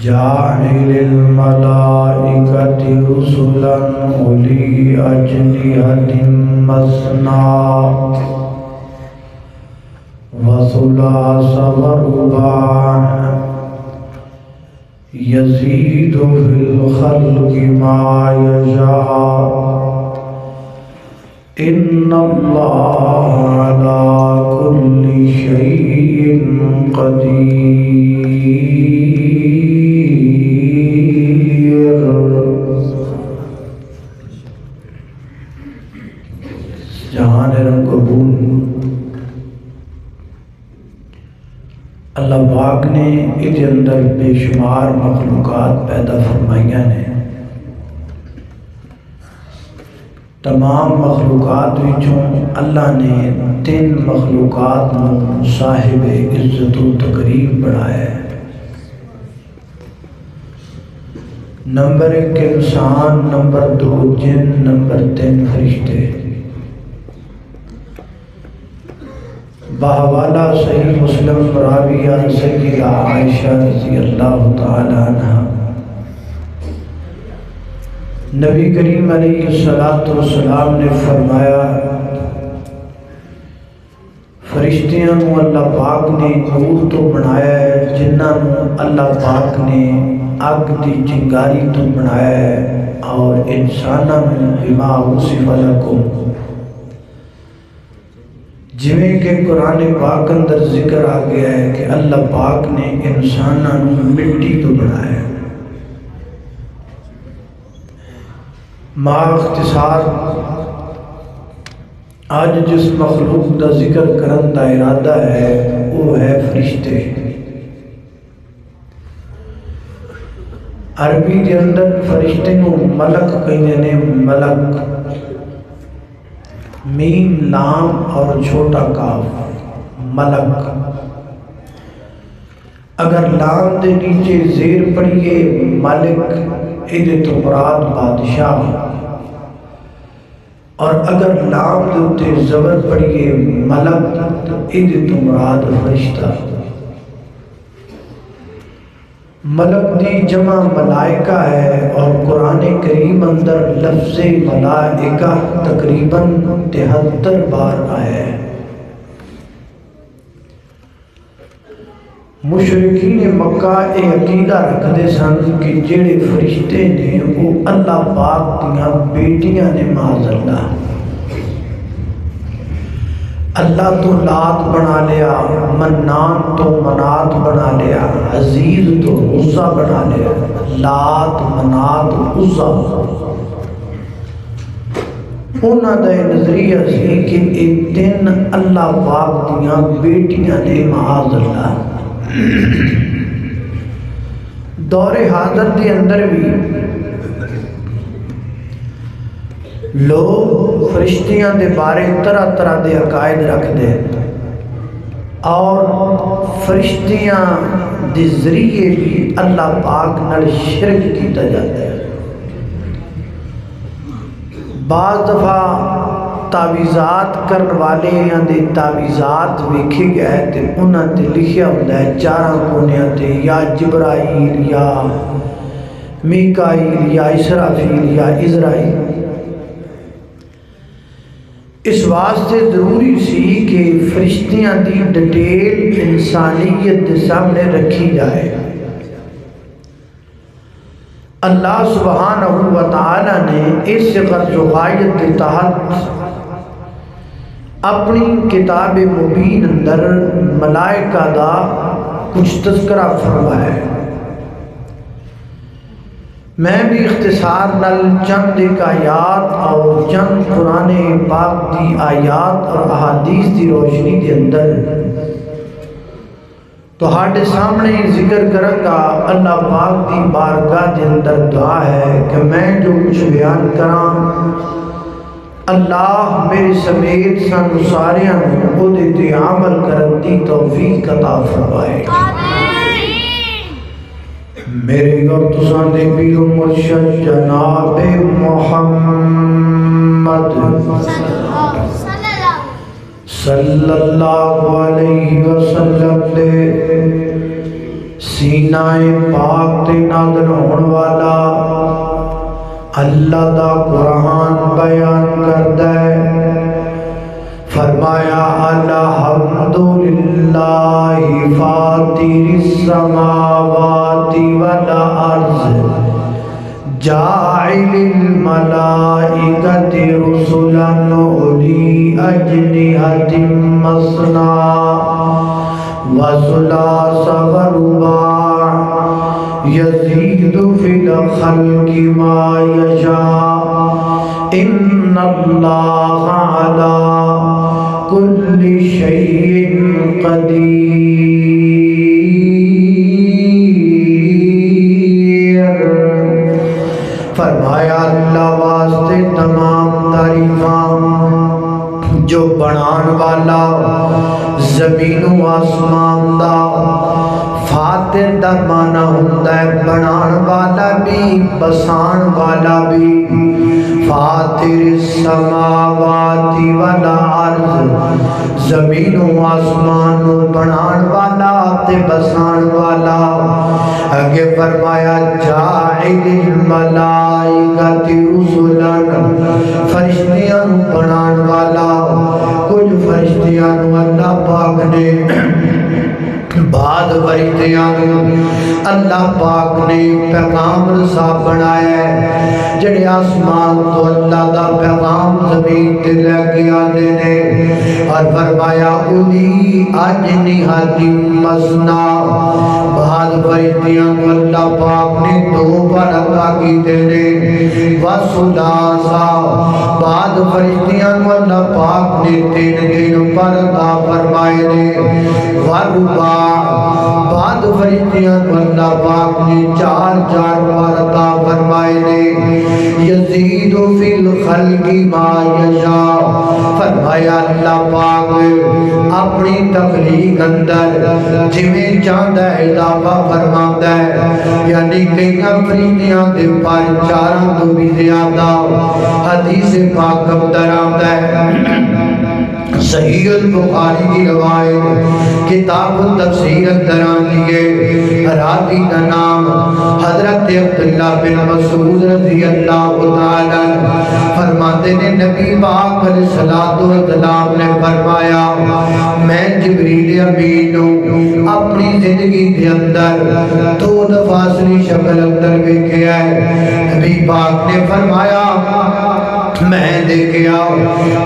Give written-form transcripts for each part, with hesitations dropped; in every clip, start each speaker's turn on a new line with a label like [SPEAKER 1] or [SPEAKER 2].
[SPEAKER 1] جاعل الملائکۃ رسلا اولی اجنحۃ مثنی وثلاث ورباع یزید فی الخلق ما یشاء ان اللہ علی کل شیء قدیر۔ جہان رنگ و بون اللہ پاک نے اس اندر بے شمار مخلوقات پیدا فرمائیاں نے۔ تمام مخلوقات وچوں اللہ نے 3 مخلوقات نوں صاحب عزت و تکریم بنایا ہے۔ نمبر 1 انسان، نمبر 2 جن، نمبر 3 فرشتے۔ بحوالہ صحیح مسلم راویہ سیدہ عائشہ رضی اللہ تعالی عنہ، نبی کریم علیہ السلام نے فرمایا فرشتیاں کو اللہ پاک نے نور تو بنایا ہے، جنہاں کو اللہ پاک نے اگ دی چنگاری تو بنایا ہے، اور انساناں کو بما وصف لکم، جویں کہ قرآن پاک اندر ذکر آ گیا ہے کہ اللہ پاک نے انساناں کو مٹی تو بنایا ہے۔ ما اختصار آج جس مخلوق دا ذکر کرن دا ارادہ ہے وہ ہے فرشتے۔ عربی کے اندر فرشتے کو ملک کہتے ہیں، ملک، میم لام اور چھوٹا کاف، ملک۔ اگر لام دے نیچے زیر پڑھیے ملک، ادھے تو مراد بادشاہ، اور اگر لام دے اتے زبر پڑھیے ملک، ادھے تو مراد فرشتہ۔ ملک دی جمع ملائکہ ہے، اور قرآن کریم اندر لفظ ملائکہ تقریباً 73 بار آیا ہے۔ مشرکین مکہ یہ عقیدہ رکھتے سن کہ جڑے فرشتے نے وہ اللہ پاک دیاں بیٹیاں نے، معاذ اللہ۔ اللہ تو لات بنا لیا، منان تو منات بنا لیا، عزیز تو عزا بنا لیا، لات منات عزا۔ انہاں دا نظریہ سی کہ ایک دن اللہ پاک دیاں بیٹیاں نے، معاذ اللہ۔ دور حاضر کے اندر بھی لوگ فرشتیاں دے بارے طرح طرح دے عقائد رکھ دے، اور فرشتیاں دے ذریعے بھی اللہ پاک نال شرک کیتا جاتا ہے۔ بعض دفعہ تعویذات کرن والے یا دے تعویذات ویکھے گئے تے انہاں تے لکھیا ہوندا ہے 4 کونیاں تے یا جبرائیل یا میکائیل یا اسرافیل یا عزرائیل۔ اس واسطے ضروری سی کہ فرشتیاں دی ڈیٹیل انسانیت کے سامنے رکھی جائے۔ اللہ سبحانہ و تعالی نے اس غرض و غایت کے تحت اپنی کتاب مبین اندر ملائکہ دا کچھ تذکرہ فرمایا ہے۔ میں بھی اختصار نل چند ایک آیات اور چند قرآن پاک دی آیات اور احادیث دی روشنی کے اندر تہاڈے سامنے ذکر کروں گا۔ اللہ پاک دی بارگاہ کے اندر دعا ہے کہ میں جو کچھ بیان کراں اللہ میرے سمیت سانو ساریاں نوں دے تے عمل کرن دی توفیق عطا فرمائے۔ میرے اور تساں دے پیر و مرشد جناب محمد صلی اللہ علیہ وسلم دے سینہ پاک تے نازل ہون والا اللہ دا قرآن بیان کردا ہے۔ فرمایا الحمدللہ فاطر السماوات والارض جاعل الملائکۃ رسلا اولی اجنحۃ مثنی وثلاث ورباع یزید فی الخلق ما یشاء ان اللہ علی کل شیء قدیر۔ فرمایا اللہ واسطے تمام تعریفاں جو بنان والا زمین و آسمان دا۔ فاتر دا معنی ہوتا ہے بنان والا بھی بسان والا بھی۔ فاتر السماوات والارض زمین و آسمان نو بنان والا تے بسان والا۔ اگے فرمایا جاعل الملائکۃ رسلا فرشتیاں نو بنان والا۔ کچھ فرشتیاں نو اللہ پاک نے بعد فرشتیاں نو اللہ پاک نے پیغام رسا بنایا ہے، جڑے آسمان تو اللہ دا پیغام زمین تے لے کے آتے نے۔ اور فرمایا اولی اجنحۃ مثنی بعد فرشتیاں نو اللہ پاک نے دو پر عطا کیتے نے۔ وثلاث بعد فرشتیاں نو اللہ پاک نے تین تین پر عطا فرمائے نے۔ ورباع بعد فرشتیاں کو اللہ پاک نے چار چار پر عطا فرمائے نے۔ یزید فی الخلق ما یشاء فرمایا اللہ پاک اپنی تخلیق اندر جویں چاہتا ہے اضافہ فرماتا ہے، یعنی کئی فرشتیاں دے پر چاراں تو بھی زیادہ۔ حدیث پاک اندر آتا ہے صحیح البخاری کی روایت کتاب التفسیر اندر آتی ہے، راوی کا نام حضرت عبداللہ بن مسعود رضی اللہ تعالیٰ فرماتے نے نبی پاک علیہ السلام نے فرمایا میں جبریل امین ہوں، اپنی زندگی کے اندر دو دفعہ اصلی شکل اندر دیکھا ہے۔ نبی پاک نے فرمایا میں دیکھیا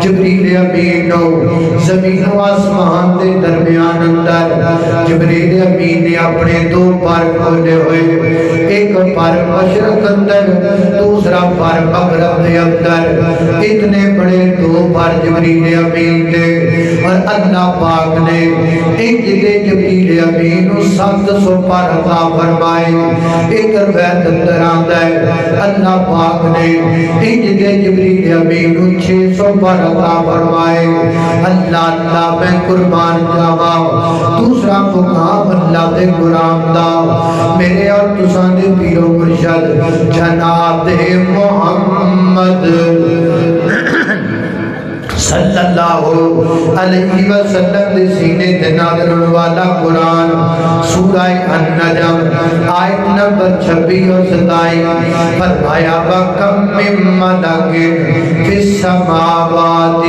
[SPEAKER 1] جبریل امین زمین و آسمان دے درمیان اندر جبریل امین نے اپنے دو پر کھولے ہوئے، ایک پر مشرق اندر دوسرا پر مغرب دے اندر۔ اتنے بڑے دو پر جبریل امین دے، اور اللہ پاک نے انج دے جبریل امین 700 پر عطا فرمائے۔ ایک روایت اندر آتا ہے اللہ پاک نے انج دے جبریل امین 600 پر عطا فرمائے۔ اللہ میں قربان جاوا دوسرا مقام اللہ دے قرآن دا میرے اور تساں دے پیر و مرشد جناب محمد صلی اللہ علیہ وسلم دے سینے تے نازل ہونے والا قرآن سورہ النجم آیت نمبر 26 اور 27 فرمایا وَكَمْ مِن مَلَكٍ فِي السَّمَاوَاتِ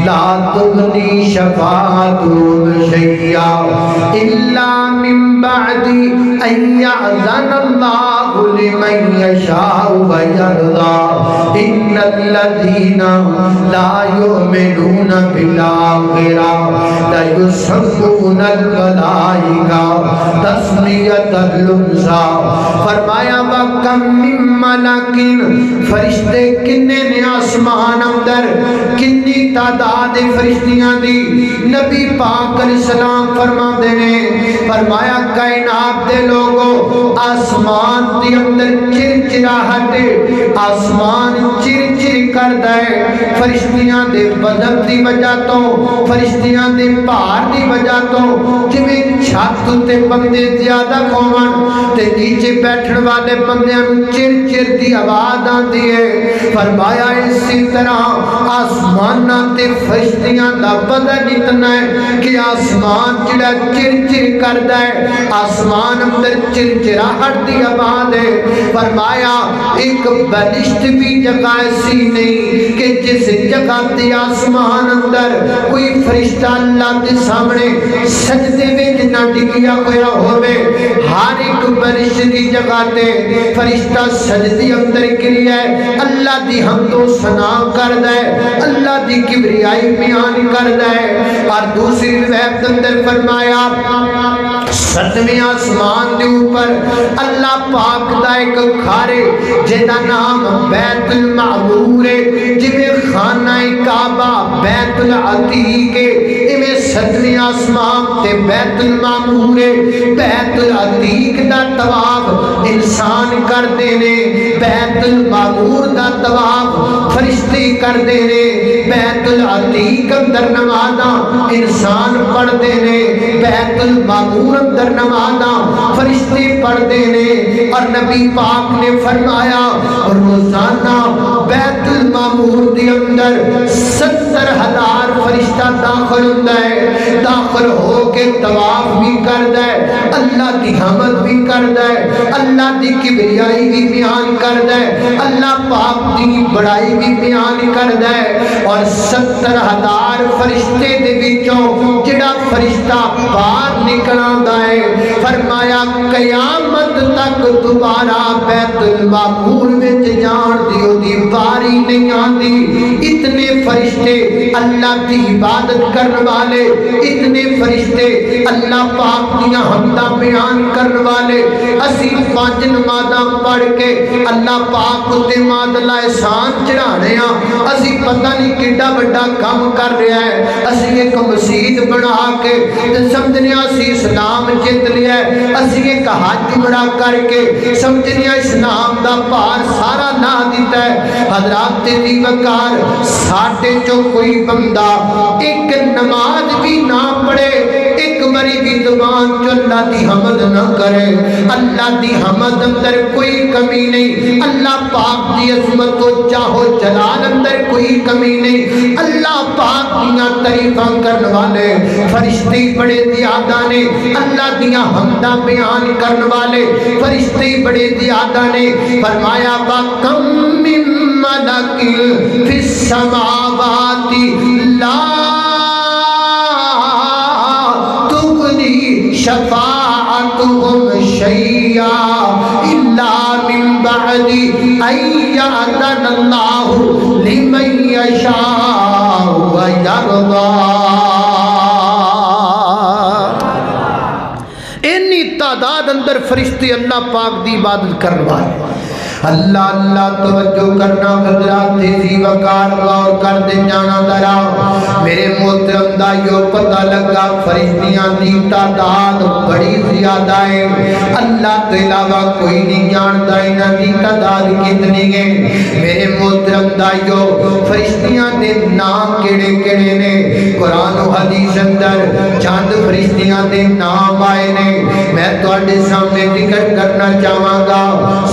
[SPEAKER 1] لَا تُغْنِي شَفَاعَتُهُمْ شَيْئًا إِلَّا مِن بَعْدِ أَن يَأْذَنَ اللَّهُ لِمَن يَشَاءُ وَيَرْضَىٰ إِنَّ الَّذِينَ لَا يؤمنون بالآخرة ليسمون الملائكة تسمية الأنثى فرمایا وَكَمْ مِن مَلَكٍ فرشتے کنے نے آسمان اندر کتنی تعداد فرشتیاں دی نبی پاک علیہ السلام فرما دینے فرمایا کائنات دے لوگوں آسمان دی اندر چرچراہٹ آسمان چرچر کردا ہے فرشتیاں دے بدن دی وجہ تو فرشتیاں دے بھار دی وجہ تو جویں چھت تے بندے زیادہ کھوون تے نیچے بیٹھن والے بندیاں نوں چر چر دی آواز آندی ہے فرمایا اسی طرح آسماناں تے فرشتیاں دا بدن اتنا ہے کہ آسمان جڑا چر چر کردا ہے آسمان اندر چرچراہٹ دی آواز ہے فرمایا ایک بلشت بھی جگہ ایسی نہیں کہ جس جگہ تے آسمان اندر کوئی فرشتہ اللہ کے سامنے سجدے وچ نہ ڈگیا ہویا ہوئے ہر ایک بلشت دی جگہ تے فرشتہ سجدے اندر گریا ہے اللہ دی حمد و ثنا کردا ہے اللہ دی کبریائی بیان کردا ہے اور دوسری روایت اندر فرمایا ستویں آسمان دے اوپر اللہ پاک دا ایک گھر جہدا نام بیت المعمور ہے جویں خانہ کعبہ بیت العتیق ہے ایویں ستویں آسمان تے بیت المعمور ہے بیت العتیق دا طواف انسان کردے نے بیت المعمور دا طواف فرشتے کردے نے بیت العتیق اندر نمازاں انسان پڑھدے نے بیت المعمور اندر نمازاں فرشتے پڑھدے نے اور نبی پاک نے فرمایا روزانہ بیت المعمور دے اندر 70,000 فرشتہ داخل ہوندا ہے داخل ہو کے طواف بھی کردا ہے اللہ دی حمد بھی کردا ہے اللہ دی کبریائی بھی بیان کردا ہے اللہ پاک دی بڑائی بھی بیان کردا ہے اور 70,000 فرشتے دے وچوں جڑا فرشتہ باہر نکل آندا ہے فرمایا قیامت تک دوبارہ بیت المعمور وچ جان دی اودی باری نہیں آندی اتنے فرشتے اللہ کی عبادت کرنے والے اتنے فرشتے اللہ پاک دیاں حمداں بیان کرنے والے اسی 5 نمازاں پڑھ کے اللہ پاک تے معدل احسان چڑھانے ہاں اسی پتہ نہیں کیڈا بڑا کام کر رہا ہے اسی ایک مسجد بنا کے سمجھنے اسی اسلام جیت لیا ہے اسی ایک حج بڑا کر کے سمجھنے اسلام دا پار سارا نہ دیتا ہے حضرات دی وقار ساٹھے جو کوئی بندہ ایک نماز بھی نہ پڑھے ایک بری بھی زبان جو اللہ دی حمد نہ کرے اللہ دی حمد اندر کوئی کمی نہیں اللہ پاک دی عظمت و چاہو جلال اندر کوئی کمی نہیں اللہ پاک دیاں تعریفاں کرنے والے فرشتے بڑے زیادہ نے اللہ دیاں حمداں بیان کرنے والے فرشتے بڑے زیادہ نے فرمایا وَكَمْ مِن مَلَكٍ فِي السَّمَاوَاتِ لَا تُغْنِي شَفَاعَتُهُمْ شَيْئًا إِلَّا مِن بَعْدِ أَن يَأْذَنَ اللَّهُ لِمَن يَشَاءُ وَيَرْضَىٰ انی تعداد اندر فرشتے اللہ پاک دی عبادت کرنے والے اللہ اللہ توجہ کرنا حضرات تیزی وقار غور کر دے جانا درا میرے محترم دائیو پتہ لگا فرشتیاں دی تعداد بڑی زیادہ ہے اللہ کے علاوہ کوئی نہیں جانتا انہاں دی تعداد کتنی ہے میرے محترم دائیو فرشتیاں دے نام کیڑے کیڑے نے قرآن و حدیث اندر چاند فرشتیاں دے نام آئے نے میں تو اڈے سامنے ذکر کرنا چاہاں گا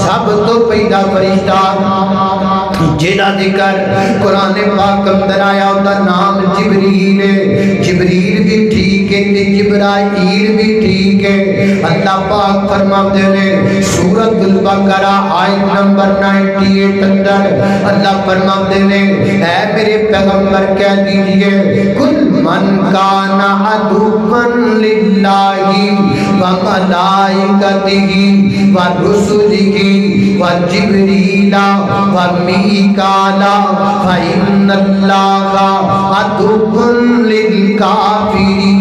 [SPEAKER 1] سب تو پیدا فرشتہ جیڑا ذکر قرآن پاک اندر آیا ہوتا نام جبریل ہے جبریل بھی ٹھیک ہے تے جبرائیل بھی ٹھیک ہے اللہ پاک فرماتے ہیں سورۃ البقرہ آیت نمبر 98 اندر اللہ فرماتے ہیں اے میرے پیغمبر کہہ دیجئے کل من کان عدوا للہ وملائکتہ ورسلہ وجبریل ومیکال فإن اللہ عدو للکافرین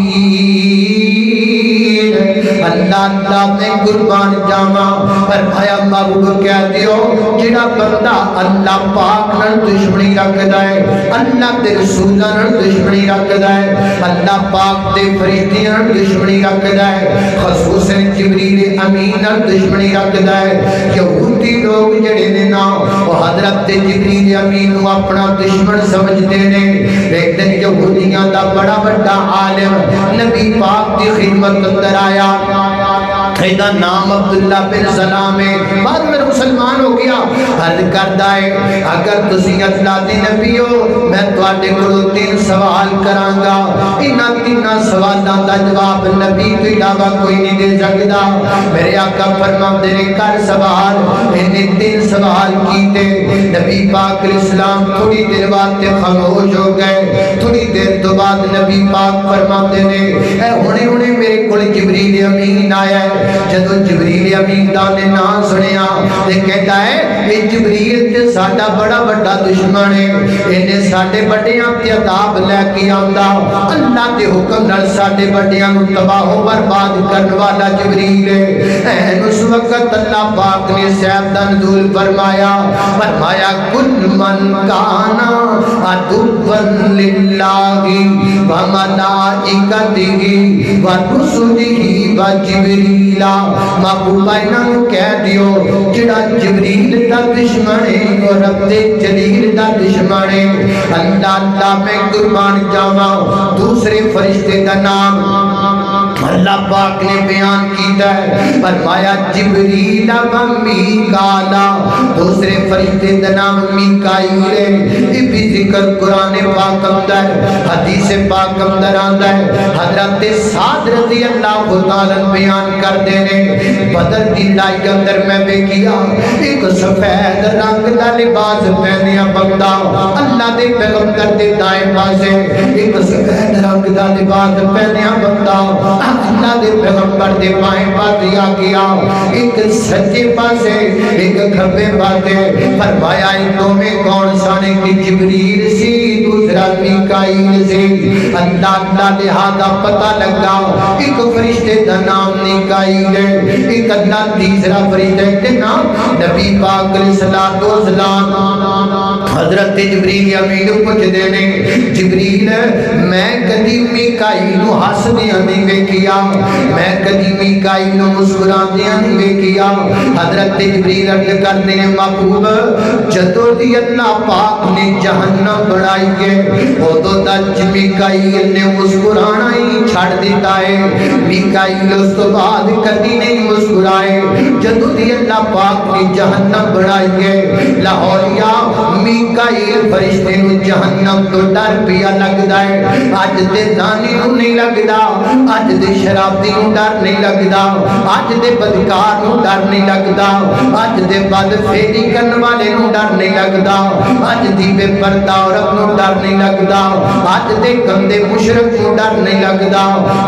[SPEAKER 1] اللہ اللہ میں قربان جاواں فرمایا محبوب کہہ دیو جڑا بندہ اللہ پاک نال دشمنی رکھدا ہے اللہ دے رسولاں نال دشمنی رکھدا ہے اللہ پاک دے فرشتیاں نال دشمنی رکھدا ہے خصوصاً جبریل امین نال دشمنی رکھدا ہے یہودی لوگ جڑے نے نا وہ حضرت جبریل امین کو اپنا دشمن سمجھتے نے ایک دن یہودیاں دا بڑا بڑا عالم نبی پاک دی خدمت اندر آیا ایدہ نام عبداللہ بن سلام ہے بعد میں مسلمان ہو گیا حد کردہ ہے اگر تسی اللہ دی نبی ہو میں تواڈے کولوں 3 سوال کرانگا انہاں 3 سوالاں دا جواب نبی تو علاوہ کوئی نہیں دے سکدا میرے آقا فرماندے نے کر سوال انہیں 3 سوال کیتے نبی پاک علیہ السلام تھوڑی دیر بعد خاموش ہو گئے تھوڑی دیر تو بعد نبی پاک فرماندے نے اے ہونے میرے کول جبریل امین آیا ہے جدو جبریل امین دا نے نام سنیا تے کہتا ہے اے جبریل تے ساڈا بڑا بڑا دشمن ہے انہیں ساڈے بڑیاں تے عذاب لے کے آندا اللہ دے حکم نال ساڈے بڑیاں نوں تباہ و برباد کرن والا جبریل ہے این اس وقت اللہ پاک نے سیف دا نزول فرمایا کل من کانا عدوًا للہ و ملائکتہ و رسلہ و جبریل محبوبہ انہوں کہہ دیو جڑا جبریل دا دشمن ہے اور رب جلیل دا دشمن ہے اللہ اللہ میں قربان جاواں دوسرے فرشتے دا نام اللہ پاک نے بیان کیتا ہے فرمایا جبریل و میکالا دوسرے فرشتے دا نام میکائیل ہے یہ بھی ذکر قرآن پاک اندر حدیث پاک اندر آندہ ہے حضرت سعد رضی اللہ تعالیٰ بیان کر دینے بدر دی لڑائی اندر میں بے کیا ایک سفید رنگ دا لباس پہنیا بندہ اللہ دے پیغمبر دے دائیں پاسے ایک سفید رنگ دا لباس پہنیا بندہ اللہ دے پیغمبر دے بائیں پاسے آ گیا ایک سچے پاسے ایک کھبے پاسے فرمایا ان دو میں کون سانے کی جبریل سی دوسرا میکائیل سی اللہ اللہ لہذا پتہ لگا ایک فرشتے دا نام میکائیل ہے ایک اللہ تیسرا فرشتے کے نام نبی پاک علیہ السلام حضرت جبریل امین پوچھ دینے جبریل میں کدی میکائیل نو ہس دیا نہیں وے کیا میں کدی میکائیل نو مسکران دیا نہیں وے کیا حضرت جبریل عرض کر دینے محبوب جدو دی اللہ پاک نے جہنم بڑھائی ہے او تو تج میکائیل نے مسکرانا ہی چھڑ دیتا ہے میکائیل اس تو بعد کدی نہیں مسکرائے جدو دی اللہ پاک نے جہنم بڑھائی ہے لاہوریا میکائیل فرشتے نو جہنم تو ڈر پیا لگدا ہے اج دے زانی نو نہیں لگدا اج دے شرابی نو ڈر نہیں لگدا اج دے بدکار نو ڈر نہیں لگدا اج دے بد فیری کرن والے نو ڈر نہیں لگدا اج دی بے پردہ عورت نو ڈر نہیں لگدا اج دے گندے مشرک نو ڈر نہیں لگدا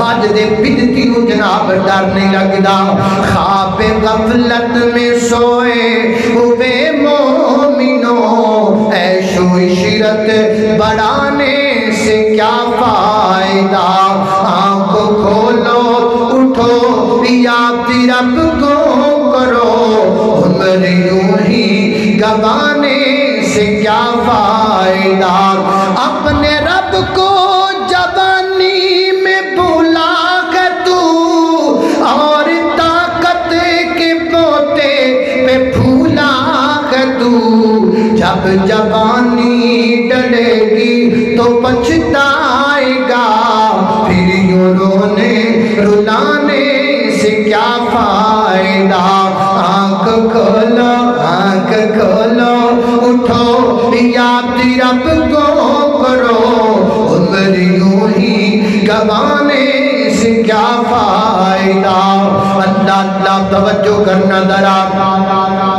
[SPEAKER 1] اج دے بدعتی نو جناب ڈر نہیں لگدا خواب غفلت میں سوئے ہوئے مومنوں عیش و عشرت بڑھانے سے کیا فائدہ آنکھ کھولو اٹھو یاد رب کو کرو عمر یوں ہی گوانے سے کیا فائدہ اپنے رب کو جوانی میں بھولا کہ تو اور طاقت کے پوتے پہ پھولا کہ تو جب جوانی ڈلے گی تو پچھتائے گا پھر یوں رونے رلانے سے کیا فائدہ آنکھ کھولو اٹھو یاد رب کو کرو عمر یوں ہی گوانے سے کیا فائدہ اللہ اللہ توجہ کرنا ذرا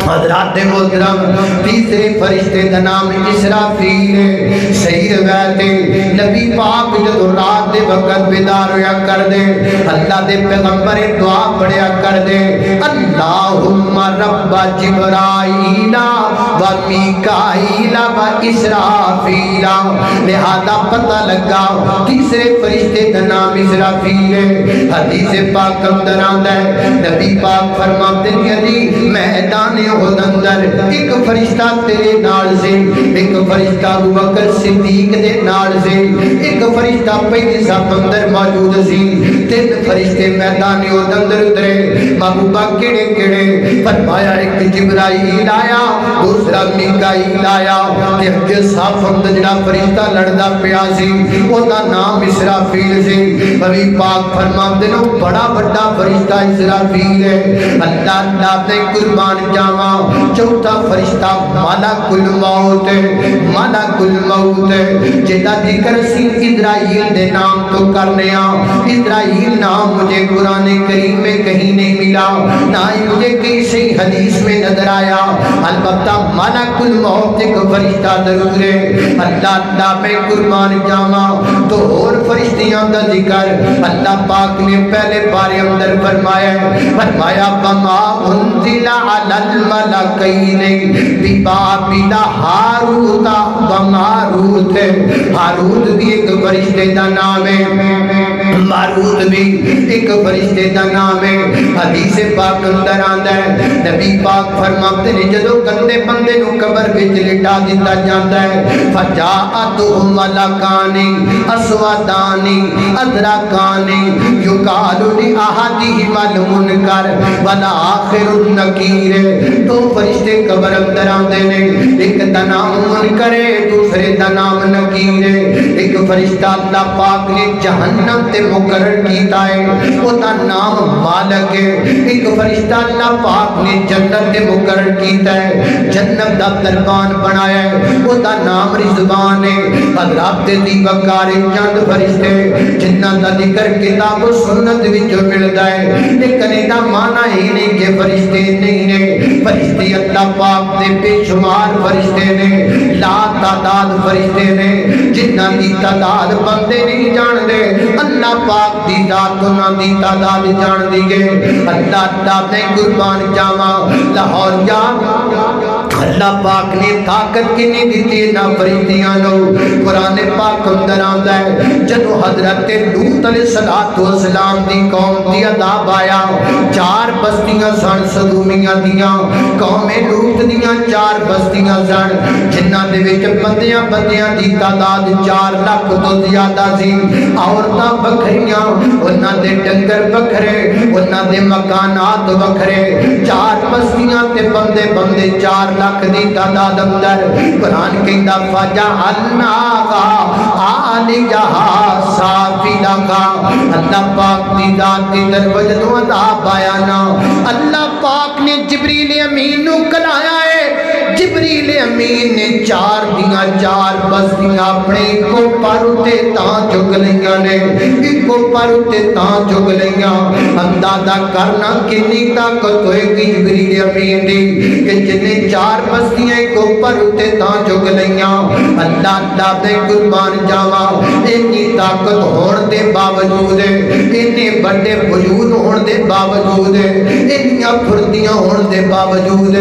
[SPEAKER 1] حضرات محترم تیسرے فرشتے کا نام اسرافیل ہے صحیح روایت ہے نبی پاک جدو رات دے وقت بیدار ہویا کر دے اللہ دے پیغمبر دعا پڑھیا کر دے اللہم رب جبرائیل و میکائیل و اسرافیل لہذا پتہ لگا تیسرے فرشتے کا نام اسرافیل ہے حدیث پاک پاک اندر آندا ہے نبی پاک فرماتے ہیں علی میدان احد اندر ایک فرشتہ تیرے نال سے ایک فرشتہ ابو بکر صدیق دے نال سے ایک فرشتہ پہلی صف اندر موجود سی تین فرشتے میدان احد اندر اترے محبوبہ کیڑے کیڑے فرمایا ایک جبرائیل آیا دوسرا میکائیل آیا تے اگے صف اندر جڑا فرشتہ لڑدا پیا سی اودا نام اسرافیل سی نبی پاک فرماتے ہیں بڑا بڑا فرشتہ اسرافیل ہے اللہ اللہ نے قربان جاواں چوتھا فرشتہ ملک الموت ہے ملک الموت ہے جدا ذکر سی اسرائیل دے نام تو کرنے اسرائیل نام مجھے قرآن کریم میں کہیں نہیں ملا نہ ہی مجھے کسی حدیث میں نظر آیا البتہ ملک الموت ایک فرشتہ ضرور ہے اللہ اللہ میں قربان جاواں تو اور فرشتیاں دا ذکر اللہ پاک نے پہلے بارے اندر فرمایا وما انزل علی الملکین ببابل ہاروت و ماروت ہاروت بھی ایک فرشتے دا نام ہے ماروت بھی ایک فرشتے دا نام ہے حدیث پاک اندر آندا ہے نبی پاک فرماتے ہیں جدو گندے بندے نو قبر وچ لٹا دتا جاندا ہے فجاءتهم ملکان اسودان ادراکان یقال لأحدہما المنکر والآخر النکیر تو فرشتے قبر اندر آندے نے ایک دا نام منکر ہے دوسرے دا نام نکیر ہے ایک فرشتہ اللہ پاک نے جہنم تے مقرر کیتا ہے وہ دا نام مالک ہے ایک فرشتہ اللہ پاک نے جنت تے مقرر کیتا ہے جنت دا دربان بنایا ہے وہ دا نام رضوان ہے حضرات دی وقار چند فرشتے جنہ دا ذکر کتاب و سنت وچ ملدا ہے لیکن دا معنی ہی نہیں کہ فرشتے نہیں نے فرشتے اللہ پاک دے بے شمار فرشتے نے لا تعداد فرشتے نے جنہ دی تعداد بندے نہیں جان دے اللہ پاک دی ذات انہاں دی تعداد جان دی گے اللہ اللہ نے قربان جاواں لاہور جا اللہ پاک نے طاقت کی نہیں دیتی نہ فرشتیاں نو قرآن پاک اندر آندا ہے جدو حضرت لوط علیہ السلام دی قوم دی عذاب آیا چار بستیاں سن سدومیاں دیاں قوم لوط دیاں چار بستیاں سن جنہاں دے وچ بندیاں دی تعداد 4 لاکھ تو زیادہ سی عورتاں بکھریاں انہاں دے ڈنگر بکھرے انہاں دے مکانات بکھرے چار بستیاں تے بندے 4 لاکھ دی تعداد اندر قرآن کہندا فجعلناها عالیہا سافلہا اللہ پاک دی ذات دی طرف جدوں عذاب آیا نا اللہ پاک نے جبریل امین نو کلایا ہے جبریل امین نے 4 دیاں 4 بستیاں اپنے کو پر تے تاں چک لیاں نے کو پر تے تاں چک لیاں اندازہ کرنا کتنی طاقت ہوئے گی جبریل امین دی کہ جنے 4 بستیاں کو پر تے تاں چک لیاں اللہ اللہ دے قربان جاواں اتنی طاقت ہون دے باوجود اتنے بڑے وجود ہون دے باوجود اتنیاں پھرتیاں ہون دے باوجود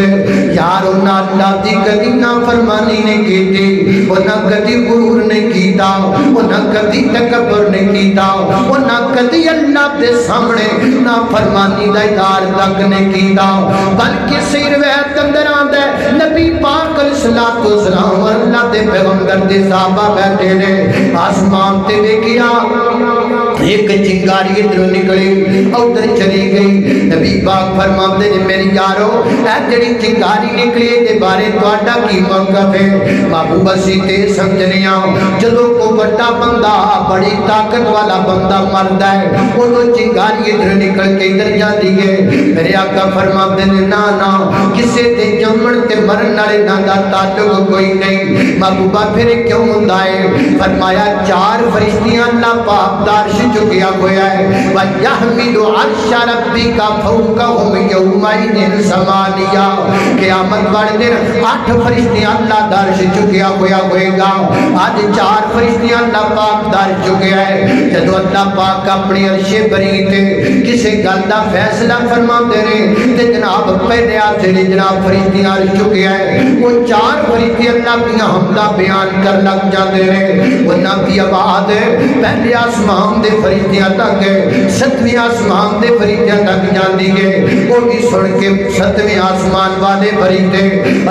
[SPEAKER 1] یار انہاں اللہ دی کدی نافرمانی نہیں کیتی انہاں کدی غرور نہیں کیتا انہاں کدی تکبر نہیں کیتا انہاں کدی اللہ دے سامنے نافرمانی دا اظہار تک نہیں کیتا بلکہ صحیح روایت اندر آندا ہے نبی پاک علیہ الصلوۃ والسلام اور اللہ دے پیغمبر دے صحابہ بیٹھے نے آسمان تے دیکھیا ایک چنگاری ادھر نکلی ادھر چلی گئی نبی پاک فرماتے ہیں میری یارو اے جڑی چنگاری نکلی دے بارے تہاڈا کی موقف ہے محبوب اسی تے سمجھنیاں جدوں کو بڑا بندہ بڑی طاقت والا بندہ مردا ہے اودوں چنگاری ادھر نکل کے ادھر جاندی ہے میرے آقا فرماتے ہیں نا نا کسے تے جمن تے مرن والے نا دا تعلق کوئی نہیں محبوبہ پھر کیوں ہوندا ہے فرمایا 4 فرشتیاں اللہ پاک دارش چکیا ہویا ہے وَيَحْمِلُ عَرْشَ رَبِّكَ فَوْقَهُمْ يَوْمَئِذٍ ثَمَانِيَةٌ قیامت والے دن 8 فرشتیاں اللہ دارش چکیا ہویا ہوئے گا آج 4 فرشتیاں اللہ پاک دارش چکیا ہے جدو اللہ پاک اپنی عرش بری تے کسے گل دا فیصلہ فرماندے ہیں تے جناب پہلے آسے جناب فریدی آ چکے ہیں وہ 4 فریدی اللہ کی حمدہ بیان کر لگ جاتے ہیں وہ نبی آباد پہلے آسمان دے فریدیاں تک 7ویں آسمان دے فریدیاں تک جاندی گئے وہ بھی سن کے 7ویں آسمان والے فریدے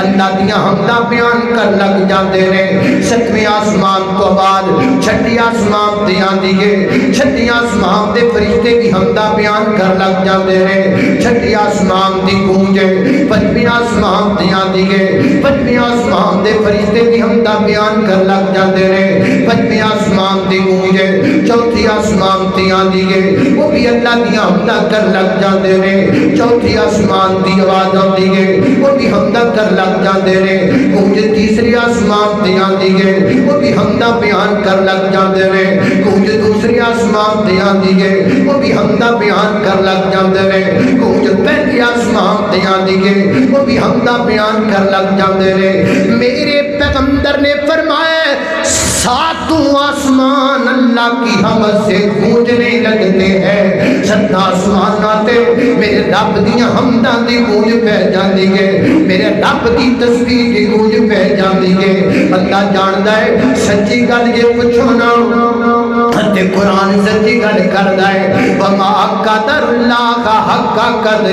[SPEAKER 1] اللہ کی حمدہ بیان کر لگ جاتے ہیں 7ویں آسمان تو بعد 6ٹھی آسمان تے آندی گئے 6ٹھی آسمان دے فرشتے بھی حمدہ بیان کر لگ جاتے ہیں 6ٹھی آسمان دی گونجے 5ویں آسمان تے آندی گئے 5ویں آسمان دے فرشتے بھی حمدہ بیان کر لگ جاتے ہیں 5ویں آسمان دی گونجے 4تھی آسمان تے آندی گئے وہ بھی اللہ کی حمدہ کر لگ جاتے ہیں 4تھی آسمان دی آواز آندی گئے وہ بھی حمدہ کر لگ جاتے ہیں گونجے 3ری آسمان تے آندی گئے وہ بھی حمدہ بیان کر لگ جاتے ہیں گونجے 2ری آسمان تے آندی گئے وہ بھی حمدہ بیان کر لگ جاتے ہیں گونجے 1لی آسمان تے آندی گئے وہ بھی حمدہ بیان کر لگ جاتے ہیں میرے پیغمبر نے فرمایا 7 آسمان اللہ کی حمد سے گونجنے لگتے ہیں 7 آسمان آتے میرے رب دیاں حمداں دی گونج پہ جاندی گے میرے رب دی تسبیح دی گونج پہ جاندی گے اللہ جاندا ہے سچی گل یہ پوچھو نا تے قرآن سچی گل کردا ہے وما قدر اللہ حق قدر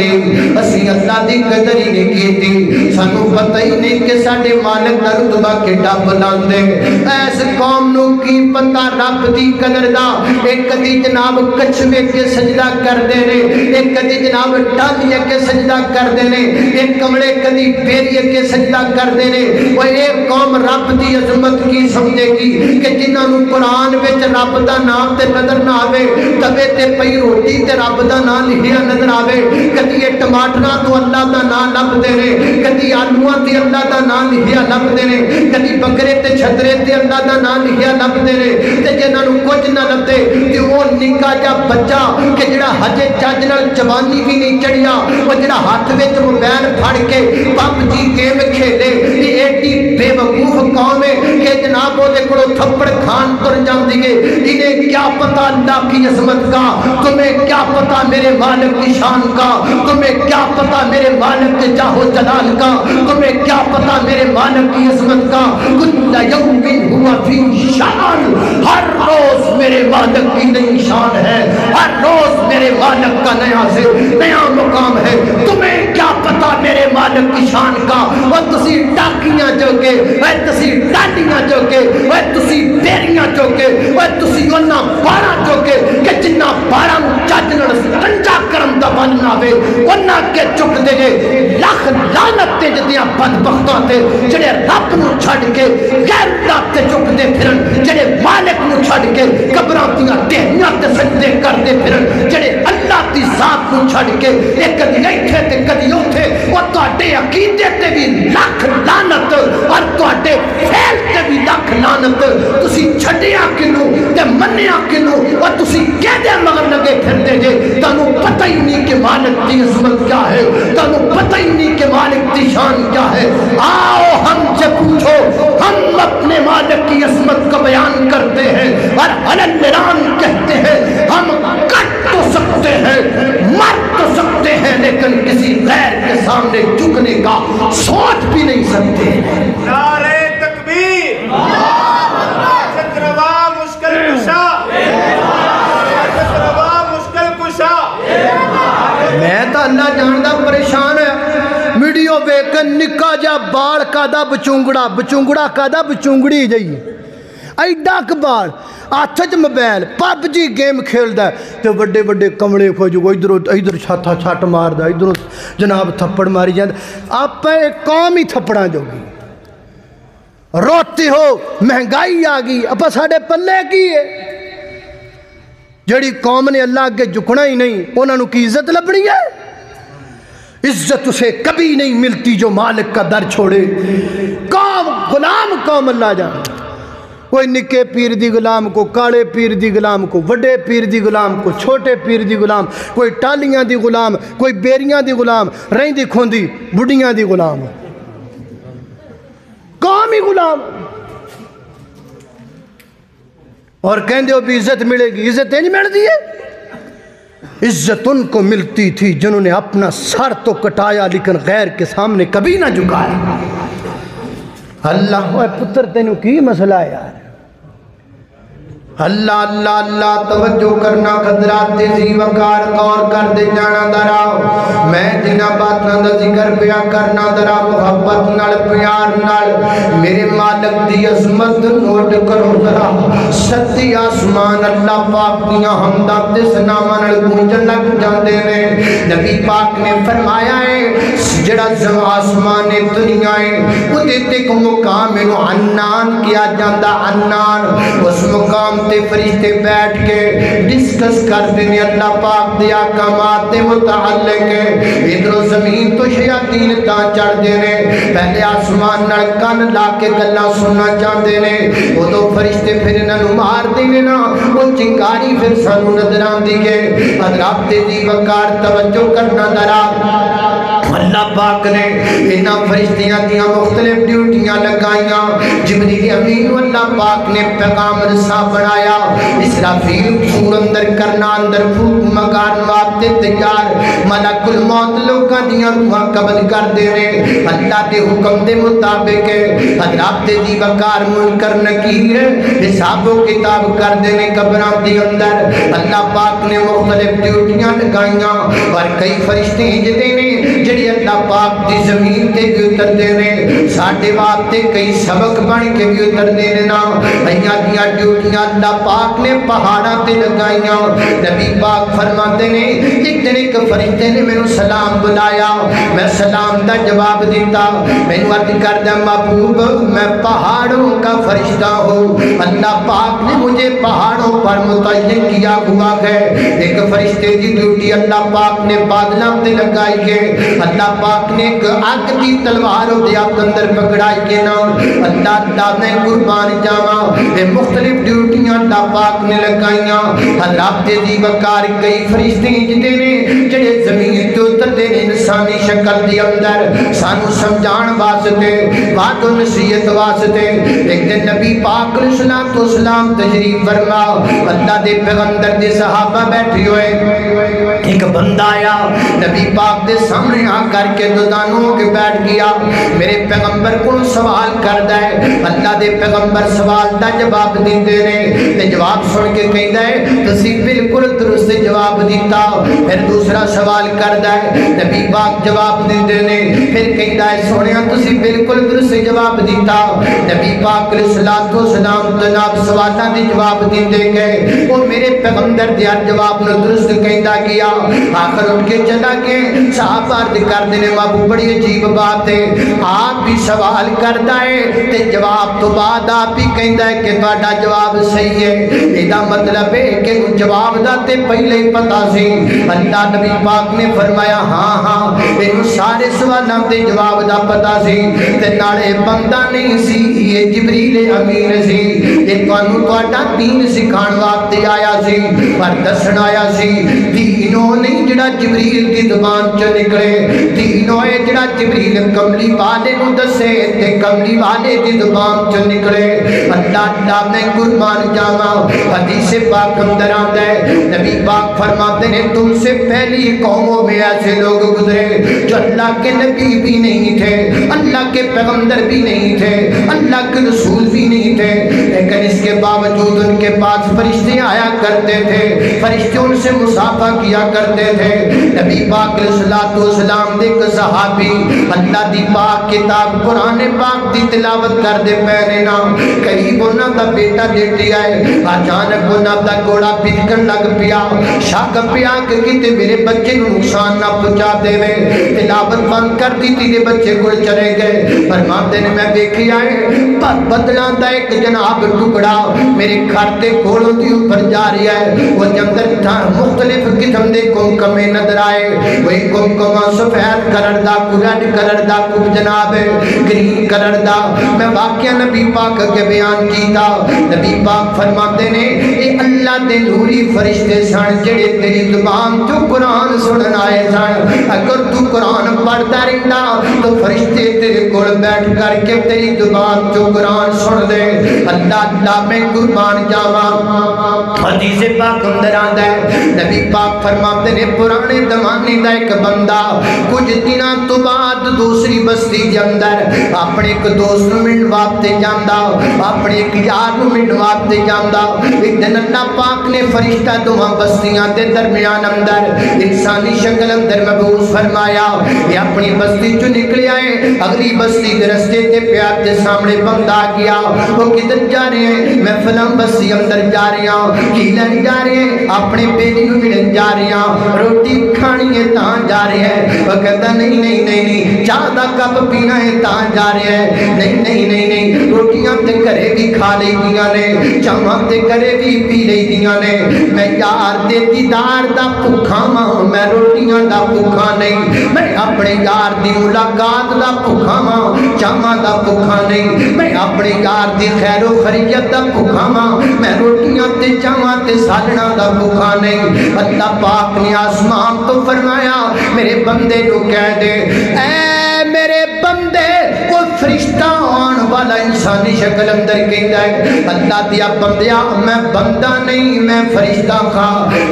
[SPEAKER 1] اسی اللہ دی قدر ہی نہیں کیتی سانو پتہ ہی نہیں کہ ساڈے مالک دا رتبہ کیڈا بلند ہے ایس قوم نو کی پتہ رب دی قدر دا ایک کدی جناب کچھوے کے سجدہ کردے نے ایک کدی جناب ٹالیے کے سجدہ کردے نے ایک کمڑے کدی پیریے کے سجدہ کردے نے وہ ایک قوم رب دی عظمت کی سمجھے گی کہ جنہاں نو قرآن وچ رب دا نام تے نظر نہ آوے توے تے پئی روٹی تے رب دا نام لکھیا نظر آوے کدی یہ ٹماٹراں تو اللہ دا نام لبدے نے کدی آلوواں تے اللہ دا نام لکھیا لبدے نے کدی بکرے تے چھترے تے اللہ دا نام لکھیا لبدے نے تے جنہاں نو کچھ نہ لبدے تے او نکا جا بچہ کہ جڑا ہجے چج نال جوانی بھی نہیں چڑھیا او جڑا ہاتھ وچ موبائل پھڑ کے پب جی گیم کھیلے یہ ایڈی بے وقوف قوم ہے کہ جناب وہ دے کڑو تھپڑ کھان تر جاندی ہے انہیں کیا پتہ اللہ کی عظمت کا تمہیں کیا پتہ میرے مالک کی شان کا تمہیں کیا پتہ میرے مالک کے جاہ و جلال کا تمہیں کیا پتہ میرے مالک کی عظمت کا کل یوم ہوا فی شان ہر روز میرے مالک کی نئی شان ہے ہر روز میرے مالک کا نیا سے نیا مقام ہے تمہیں کیا پتہ میرے مالک کی شان کا وہ تسی ڈاکیاں جو کے وہ تسی ڈانڈیاں جو کے وہ تسی پیریاں جو کے وہ تسی انہاں بارہ جو کے کہ جنہ بارہ چاچنڑ سنجا کرم دا بننا وے انہاں کے چک دے گے لاکھ لعنت تے جدیاں بدبختاں تے جڑے رب نو چھڑ کے غیر اللہ تے چک دے پھرن جڑے مالک نو چھڑ کے قبراں دیاں ٹہنیاں تے سجدے کر دے پھرن جڑے اللہ دی ذات نو چھڑ کے ایک کدی ایتھے تے کدی اوتھے او تواڈے عقیدے تے بھی لاکھ لعنت اور تواڈے فعل تے بھی لاکھ لعنت تسی چھڈیا کینوں تے منیا کینوں اور تسی کہدے مگر لگے پھردے جے تانوں پتہ ہی نہیں کہ مالک دی عظمت کیا ہے تانوں پتہ ہی نہیں کہ مالک دی شان کیا ہے آؤ ہم سے پوچھو ہم اپنے مالک کی عظمت کا بیان کرتے ہیں اور علن کہتے ہیں ہم کٹ تو سکتے ہیں مر تو سکتے ہیں لیکن کسی غیر کے سامنے جھکنے کا سوچ بھی نہیں سکتے
[SPEAKER 2] نعرہ تکبیر ستروا مشکل کشا ستروا مشکل کشا
[SPEAKER 1] میں تو اللہ جاندہ پریشان ہے ویڈیو بیکن نکا جا بال کا دا بچونگڑا کا دا بچونگڑی جائی ایڈا کبال آتھج موبائل پب جی گیم کھیل دا ہے تو بڑے بڑے کمڑے کھوجو ادھر چھاتا چھاٹ مار دا ادھر جناب تھپڑ ماری جاندہ آپ پہ ایک قوم ہی تھپڑاں جو گی روتی ہو مہنگائی آگی اپا ساڑے پلے کی ہے جڑی قوم نے اللہ کے جھکنا ہی نہیں انہوں نے کی عزت لبنی ہے عزت اسے کبھی نہیں ملتی جو مالک کا در چھوڑے قوم غلام قوم اللہ جان کوئی نکے پیر دی غلام کو کاڑے پیر دی غلام کو وڈے پیر دی غلام کو چھوٹے پیر دی غلام کوئی ٹالیاں دی غلام کوئی بیریاں دی غلام رہیں دی کھوندی بڑیاں دی غلام قوم ہی غلام اور کہندے ہو بھی عزت ملے گی عزت نہیں مل دی ہے عزت ان کو ملتی تھی جنہوں نے اپنا سر تو کٹایا لیکن غیر کے سامنے کبھی نہ جھکایا۔ اللہ ہوئے پتر تینوں کی مسئلہ ہے یار؟ اللہ اللہ اللہ توجہ کرنا قدرات تیزی وقار غور کر دے جانا درا میں جنہ باتنا دا ذکر پیا کرنا درا محبت نال پیار نال میرے مالک دی عظمت نوٹ کرو درا ستی آسمان اللہ پاک دیا حمدہ دس نامہ نال گونجن لگ جاندے نے نبی پاک نے فرمایا ہے جڑا آسمان دنیا ہے وہ دیتے کو مقام انو عنان کیا جاندہ عنان اس مقام تے فرشتے بیٹھ کے ڈسکس کرتے ہیں اللہ پاک دیا احکامات متعلق ہے ادھر زمین تو شیاطین تا چڑھ دینے پہلے آسمان نڑکن لا کے گلہ سننا چاہتے ہیں وہ تو فرشتے پھر انہوں مار دینے نا وہ چنگاری پھر سانو نظران دیگے حضرات تیزی وقار توجہ کرنا درا اللہ پاک نے انہاں فرشتیاں دیاں مختلف ڈیوٹیاں لگائیاں جبریل امین اللہ پاک نے پیغام رسا بنایا اسرافیل سور اندر کرنا اندر پھوک مکان وابتے تیار ملک الموت لوگاں دیاں روحاں قبض کر دینے اللہ دے حکم دے مطابق حضرات دی وقار منکر نکیر حساب و کتاب کر دینے قبران دی اندر اللہ پاک نے مختلف ڈیوٹیاں لگائیاں اور کئی فرشتے جتے نے جڑی اللہ پاک دی زمین تے بھی اتر دینے ساڑھے وابتے کئی سبق بن کے بھی اتر دینے نا ایاں دیا ڈیوٹیاں اللہ پاک نے پہاڑا تے لگائیاں نبی پاک فرماتے نے ایک دن ایک فرشتے نے میں سلام بلایا میں سلام دا جواب دیتا میں عرض کردہ محبوب میں پہاڑوں کا فرشتہ ہوں اللہ پاک نے مجھے پہاڑوں پر متعین کیا ہوا ہے ایک فرشتے دی ڈیوٹی اللہ پاک نے بادلاں تے لگائی ہے اللہ پاک نے ایک آگ دی تلوار دے آپ اندر پکڑائی کے نام اللہ اللہ نے قربان جاما یہ مختلف ڈیوٹیاں اللہ پاک نے لگائیاں حضرات دی وقار کئی فرشتے جتے نے جڑے زمین تو اتر دے انسانی شکل دی اندر سانو سمجھان واسطے بات و نصیحت واسطے ایک دن نبی پاک علیہ السلام تشریف فرما اللہ دے پیغمبر دے صحابہ بیٹھے ہوئے ایک بندہ آیا نبی پاک دے سامنے آ کر کے دودانوں کے بیٹھ گیا میرے پیغمبر کو سوال کر دے اللہ دے پیغمبر سوال دا جواب دیتے نے تے جواب سن کے کہیں دے تسی بالکل درست جواب دیتا پھر دوسرا سوال کر دے نبی پاک جواب دیتے نے پھر کہیں دے سونیا تسی بالکل درست جواب دیتا نبی پاک علیہ السلام جناب سوالاں دے جواب دیتے گئے وہ میرے پیغمبر دے جواب نو درست کہندا گیا آخر اٹھ کے چلا کے صحابہ عرض کر دینے محبوب بڑی عجیب بات ہے آپ بھی سوال کرتا ہے تے جواب تو بعد آپ بھی کہندا ہے کہ تہاڈا جواب صحیح ہے ایدا مطلب ہے کہ جواب دا تے پہلے ہی پتہ سی اللہ نبی پاک نے فرمایا ہاں ہاں اینو سارے سوالاں دے جواب دا پتہ سی تے نالے بندہ نہیں سی یہ جبریل امین سی یہ تانوں تہاڈا دین سکھان واسطے آیا سی پر دسن آیا سی دینوں نہیں جڑا جبریل دی زبان چ نکلے دینوں ہے جڑا جبریل کملی والے نو دسے تے کملی والے دی زبان چ نکلے اللہ نے قربان جاواں حدیث پاک اندر آتا ہے نبی پاک فرماتے ہیں تم سے پہلی قوموں میں ایسے لوگ گزرے جو اللہ کے نبی بھی نہیں تھے اللہ کے پیغمبر بھی نہیں تھے اللہ کے رسول بھی نہیں تھے لیکن اس کے باوجود ان کے پاس فرشتے آیا کرتے تھے فرشتے ان سے مصافحہ کیا کرتے تھے نبی پاک علیہ السلام دے ایک صحابی اللہ دی پاک کتاب قرآن پاک دی تلاوت کر دے پہنے نا قریب انہاں دا بیٹا لیٹی آئے اچانک انہاں دا گوڑا پھٹکن لگ پیا شک پیا کہ کتے میرے بچے نو نقصان نہ پہنچا دے وے تلاوت بند کر دی تیرے بچے کو چلے گئے فرماتے نے میں دیکھی آئے بدلاں دا ایک جناب ٹکڑا میرے گھر تے کولوں دی اوپر جا رہا ہے وہ اندر مختلف قسم دے کمکمے نظر آئے وہی کمکما سفید کلر دا ریڈ کلر دا جناب گرین کلر دا میں واقعہ نبی پاک کے بیان کیتا نبی پاک فرماتے نے اے اللہ دے نوری فرشتے سن جڑے تیری زبان تو قرآن سنن آئے سن اگر تو قرآن قرآن پڑھتا رہتا تو فرشتے تیرے کول بیٹھ کر کے تیری زبان جو قرآن سن دے. اللہ اللہ میں قربان جاواں. حدیث پاک اندر آندا ہے نبی پاک فرماتے نے پرانے زمانے دا ایک بندہ کچھ دنوں تو بعد دوسری بستی دے اندر اپنے ایک دوست نوں ملن واسطے جاندا, اپنے ایک یار نوں ملن واسطے جاندا. ایک دن اللہ پاک نے فرشتہ دوواں بستیاں دے درمیان اندر انسانی شکل اندر مبعوث فرمایا. یہ اپنی بستی چوں نکلیا ہے, اگلی بستی دے رستے تے پیا تے سامنے بندہ آ گیا. وہ کدھر جا رہے ہیں؟ میں فلاں بستی اندر جا رہی ہوں. کی لین جا رہے ہیں؟ اپنے بیٹی نوں ملن جا رہی ہوں. روٹی کھانی ہے تاں جا رہے ہیں. وہ کہتا نہیں نہیں نہیں نہیں, چاہ دا کپ پینا ہے تاں جا رہے ہیں. نہیں نہیں نہیں نہیں, روٹیاں تے گھرے بھی کھا لئی دیاں نے, چاواں تے گھرے بھی پی لئی دیاں نے. میں یار دے دیدار دا بھوکھا ہاں, میں روٹیاں دا بھوکھا نہیں. میں اپنے یار دی ملاقات دا بھوکھا ہاں, چاواں دا بھوکھا نہیں. میں اپنے یار دی خیر و خیریت دا بھوکھا ہاں, میں روٹیاں تے چاواں تے سالنا دا بھوکھا نہیں. اللہ پاک نے آسمان تو فرمایا میرے بندے نو کہہ دے, اے میرے بندے کوئی فرشتہ آن والا انسانی شکل اندر کہتا ہے اللہ دیا بندیا میں بندہ نہیں میں فرشتہ کھا.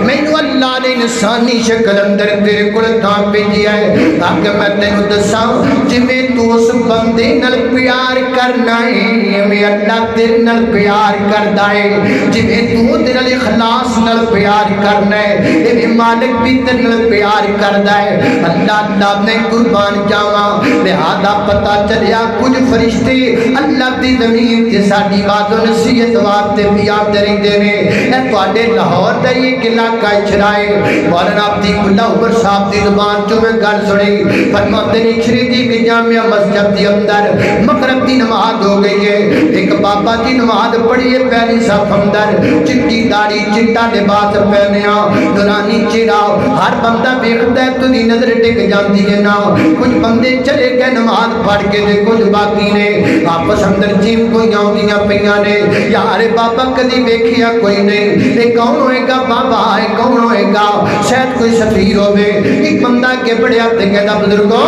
[SPEAKER 1] مینوں اللہ نے انسانی شکل اندر تیرے کول تاں بھیجیا ہے تاکہ میں تینوں دساں جویں تو اس بندے نال پیار کرنا ہے میں اللہ تیرے نال پیار کردا ہے. جویں تو تیرے اخلاص نال پیار کرنا ہے اے مالک بھی تیرے نال پیار کردا ہے. اللہ اللہ نے قربان جاواں. لہذا پتہ چلیا کچھ فرشتے اللہ دی زمین تے ساڈی بات و نصیحت واسطے بھی آتے رہندے نے. اے تواڈے لاہور دا ایک علاقہ چھڑائے مولانا عبداللہ اللہ عمر صاحب دی زبان چوں میں گل سنی. فرماتے نے شریعتی کی جامعہ مسجد دے اندر مغرب دی نماز ہو گئی ہے. ایک بابا جی نماز پڑھی ہے پہلی صف اندر, چٹی داڑھی چٹا لباس پہنیا, نورانی چہرہ, ہر بندہ ویکھدا ہے تو دی نظر ٹک جاندی ہے نا. کچھ بندے چلے گئے نماز پڑھ کے تے کچھ باقی نے آپس اندر چیم کوئی آؤندیاں پیاں نے. یار بابا کدی ویکھیا کوئی نہیں, اے کون ہوئے گا بابا, اے کون ہوئے گا؟ شاید کوئی سفیر ہوے. ایک بندہ کے بڑے ہاتھ کہندا بزرگو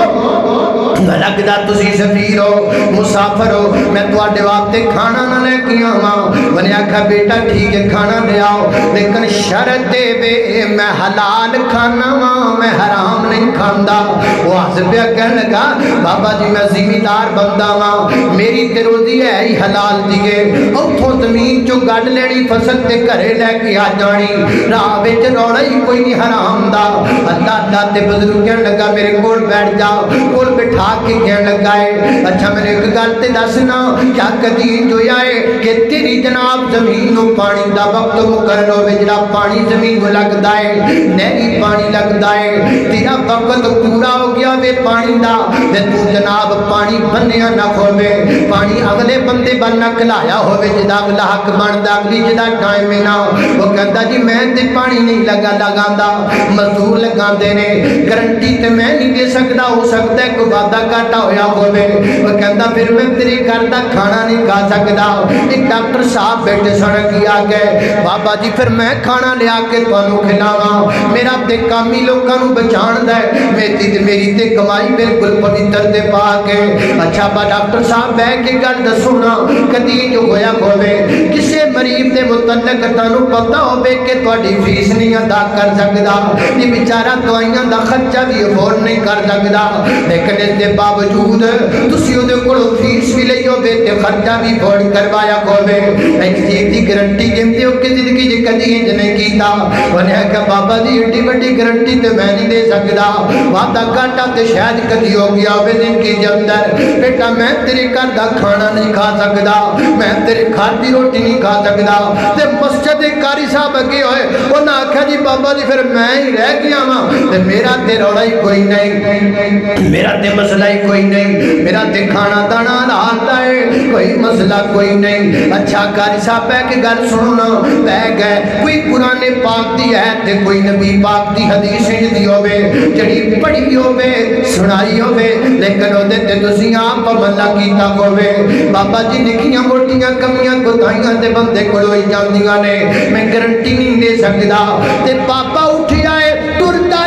[SPEAKER 1] لگدا تسی سفیر ہو, مسافر ہو, میں تواڈے واسطے کھانا نہ لے کے آواں. میں آکھا بیٹا ٹھیک ہے کھانا لے آؤ لیکن شرط دے وے میں حلال کھانا واں, میں حرام نہیں کھاندا. وہ حسبیا کہنے لگا بابا جی میں زمیندار بندہ واں, میری تے روزی ہے ہی حلال دیے. اوتھوں زمین چوں گڈ لینی فصل تے گھرے لے کے آ جانی, راہ وچ روڑا ہی کوئی نہیں حرام دا. اللہ اللہ تے بزرگ کہنے لگا میرے کول بیٹھ جا. کول بٹھا کے کہنے لگا ہے اچھا میرے ایک گل تے دسنا کیا کدی جو آئے کہ تیری جناب زمین نو پانی دا وقت مقرر ہوے جڑا پانی زمین نو لگدا ہے نہری پانی لگدا ہے تیرا وقت پورا ہو گیا وے پانی دا تے تو جناب پانی بنیا نہ ہوے, پانی اگلے بندے بن نہ کلایا ہوے جدا اگلا حق بندا اگلی جدا ٹائم ہے نا. وہ کہندا جی میں تے پانی نہیں لگاندا, مزدور لگاندے نے, گارنٹی تے میں نہیں دے سکدا, ہو سکتا ہے کوئی وعدہ گھاٹا ہویا ہوے. وہ کہندا پھر میں تیرے گھر دا کھانا نہیں کھا سکدا. ایک ڈاکٹر صاحب بیٹھے سن کی آ گئے بابا جی پھر میں کھانا لیا کے تانوں کھلاواں, میرا تے کام ہی لوکاں نوں بچاؤندا ہے, میری تے کمائی بالکل پوتر تے پاک ہے. اچھا با ڈاکٹر صاحب بیٹھ کے گل دسو نا کدی جو ہویا ہوے کسے مریض دے متعلق تانوں پتہ ہوے کہ تہاڈی فیس نہیں ادا کر سکدا, یہ بیچارہ دوائیاں دا خرچہ بھی افورڈ نہیں کر سکدا, لیکن اس دے باوجود تسی اودے کولوں فیس بھی لئی ہوے تے خرچہ بھی افورڈ کروایا ہوے. ایک چیز دی گارنٹی دیندے ہو کہ زندگی وچ کدی انج نہیں کیتا. انہاں کہا بابا جی ایڈی بڑی گارنٹی تے میں نہیں دے سکدا, وعدہ گھاٹا تے شاید کدی ہو گیا ہوے زندگی دے اندر. بیٹا میں تیرے گھر دا کھانا نہیں کھا سکدا, میں تیرے گھر دی روٹی نہیں کھا سکدا. تے مسجد قاری صاحب اگے ہوئے انہاں آکھیا جی بابا جی پھر میں ہی رہ گیا واں تے میرا تے روڑا ہی کوئی نہیں, میرا تے مسئلہ ہی کوئی نہیں, میرا تے کھانا دانا لاتا ہے کوئی مسئلہ کوئی نہیں. اچھا قاری صاحب بیٹھ کے گل سنو نا. بیٹھ گئے کوئی قرآن پاک دی ہے تے کوئی نبی پاک دی حدیث دی ہوے جڑی پڑھی ہوے سنائی ہوے لیکن اودے تے تسی آپ عمل نہ کیتا ہوے. بابا جی نکیاں موٹیاں کمیاں کوتاہیاں تے بندے کول ہوئی جاندیاں نے, میں گارنٹی نہیں دے سکدا. تے بابا اٹھ آئے ٹردا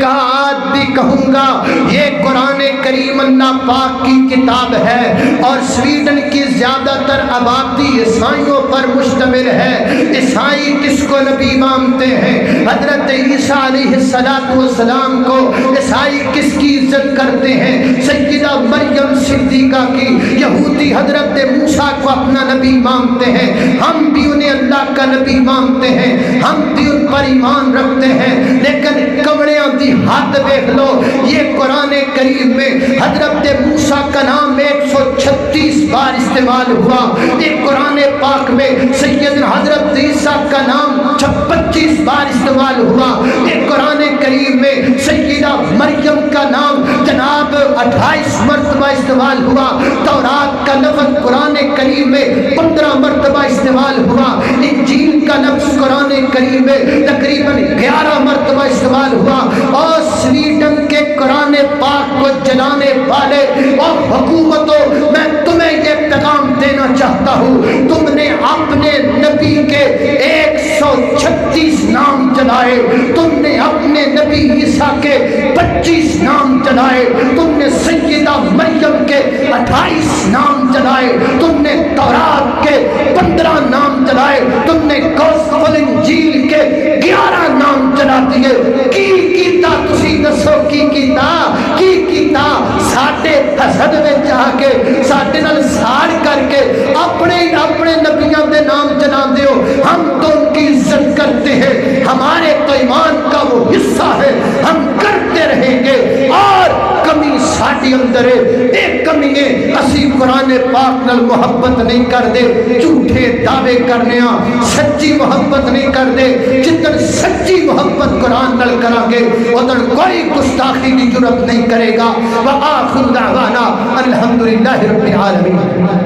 [SPEAKER 1] کہا آج بھی کہوں گا، یہ قرآن کریم اللہ پاک کی کتاب ہے اور سویڈن کی زیادہ تر آبادی عیسائیوں پر مشتمل ہے۔ عیسائی کس کو نبی مانتے ہیں؟ حضرت عیسیٰ علیہ السلام کو عیسائی کس کی عزت کرتے ہیں؟ سیدہ مریم صدیقہ کی۔ یہودی حضرت موسیٰ کو اپنا نبی مانتے ہیں، ہم بھی انہیں اللہ کا نبی مانتے ہیں، ہم بھی ان پر ایمان رکھتے ہیں، لیکن کمڑیاں دی ہاتھ دیکھ لو، یہ قرآن کریم میں حضرت موسیٰ کا نام 136 بار استعمال ہوا، یہ قرآن پاک میں سیدنا حضرت عیسیٰ کا نام 25 بار استعمال ہوا، یہ قرآن کریم میں سیدہ مریم کا نام جناب 28 مرتبہ استعمال ہوا، تورات کا لفظ قرآن کریم میں 15 مرتبہ استعمال ہوا، انجیل کا لفظ قرآن کریم میں تقریباً 11 مرتبہ استعمال ہوا، اور سویڈن کے قرآن پاک کو جلانے والے اور حکومتوں، میں تمہیں یہ پیغام دینا چاہتا ہوں، تم نے اپنے نبی کے 136 نام جلائے، تم نے اپنے نبی عیسیٰ کے 25 نام جلائے، تم نے سیدہ مریم کے 28 نام جلائے، تم نے تورات کے 15 نام جلائے، تم نے گوسپل انجیل کے 11 نام جلا دیے۔ کی کیتا تسی دسو کی کیتا ساڈے حسد وچ آ کے ساڈے نال ساڑ کر کے اپنے نبیوں دے نام جلا دیو، ہم تو ان کی عزت کرتے ہیں، ہمارے تو ایمان کا وہ حصہ ہے، ہم کرتے رہیں گے، اور کمی ساڈی اندر ہے، ایک کمی ہے اسی قرآن پاک نال محبت نہیں کر دے، جھوٹے دعوے کرنے سچی محبت نہیں کر دے، جتن سچی محبت قرآن نال کریں گے ادھر کوئی گستاخی کی جرات نہیں کرے گا۔ وآخر دعوانا الحمدللہ رب العالمین۔